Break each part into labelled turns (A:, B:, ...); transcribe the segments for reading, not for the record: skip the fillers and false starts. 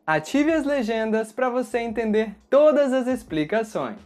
A: Ative as legendas para você entender todas as explicações.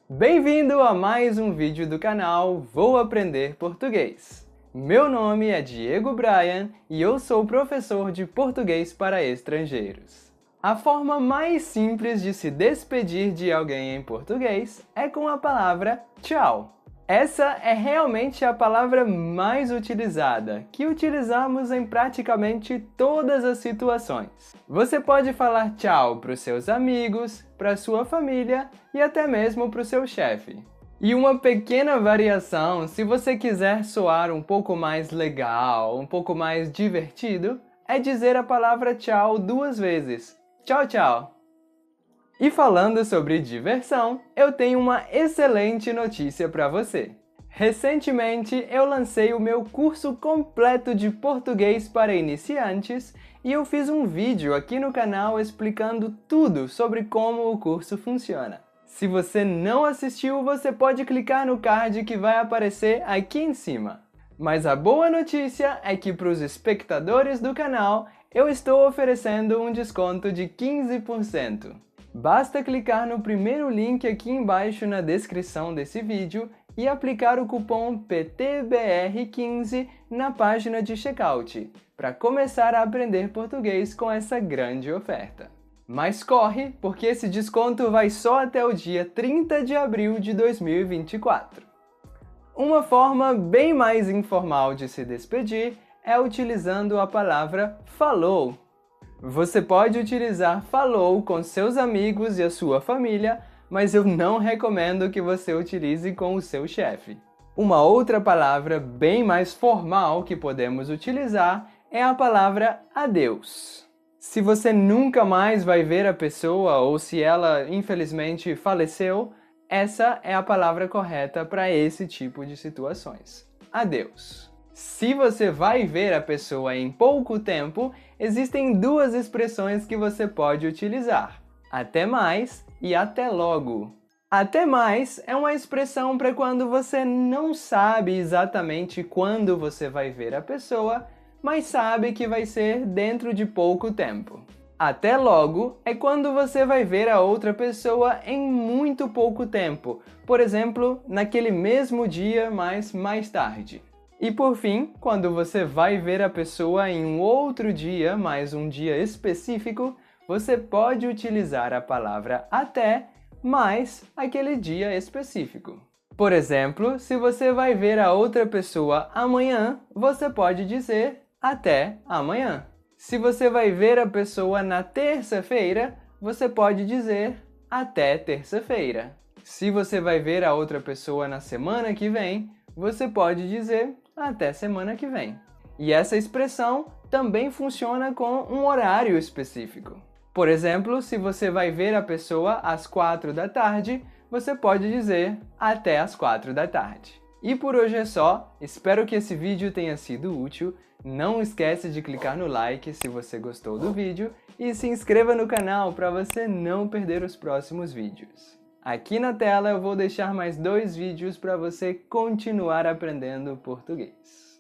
A: Bem-vindo a mais um vídeo do canal Vou Aprender Português. Meu nome é Diego Brian e eu sou professor de português para estrangeiros. A forma mais simples de se despedir de alguém em português é com a palavra tchau. Essa é realmente a palavra mais utilizada, que utilizamos em praticamente todas as situações. Você pode falar tchau para os seus amigos, para a sua família e até mesmo para o seu chefe. E uma pequena variação, se você quiser soar um pouco mais legal, um pouco mais divertido, é dizer a palavra tchau 2 vezes. Tchau, tchau! E falando sobre diversão, eu tenho uma excelente notícia para você. Recentemente, eu lancei o meu curso completo de português para iniciantes e eu fiz um vídeo aqui no canal explicando tudo sobre como o curso funciona. Se você não assistiu, você pode clicar no card que vai aparecer aqui em cima. Mas a boa notícia é que para os espectadores do canal, eu estou oferecendo um desconto de 15%. Basta clicar no primeiro link aqui embaixo na descrição desse vídeo e aplicar o cupom PTBR15 na página de checkout, para começar a aprender português com essa grande oferta. Mas corre, porque esse desconto vai só até o dia 30 de abril de 2024. Uma forma bem mais informal de se despedir é utilizando a palavra falou. Você pode utilizar falou com seus amigos e a sua família, mas eu não recomendo que você utilize com o seu chefe. Uma outra palavra bem mais formal que podemos utilizar é a palavra adeus. Se você nunca mais vai ver a pessoa ou se ela infelizmente faleceu, essa é a palavra correta para esse tipo de situações. Adeus. Se você vai ver a pessoa em pouco tempo, existem 2 expressões que você pode utilizar. Até mais e até logo. Até mais é uma expressão para quando você não sabe exatamente quando você vai ver a pessoa, mas sabe que vai ser dentro de pouco tempo. Até logo é quando você vai ver a outra pessoa em muito pouco tempo, por exemplo, naquele mesmo dia, mas mais tarde. E por fim, quando você vai ver a pessoa em um outro dia, mais um dia específico, você pode utilizar a palavra até mais aquele dia específico. Por exemplo, se você vai ver a outra pessoa amanhã, você pode dizer até amanhã. Se você vai ver a pessoa na terça-feira, você pode dizer até terça-feira. Se você vai ver a outra pessoa na semana que vem, você pode dizer até semana que vem. E essa expressão também funciona com um horário específico. Por exemplo, se você vai ver a pessoa às 4 da tarde, você pode dizer até às 4 da tarde. E por hoje é só, espero que esse vídeo tenha sido útil. Não esquece de clicar no like se você gostou do vídeo e se inscreva no canal para você não perder os próximos vídeos. Aqui na tela eu vou deixar mais 2 vídeos para você continuar aprendendo português.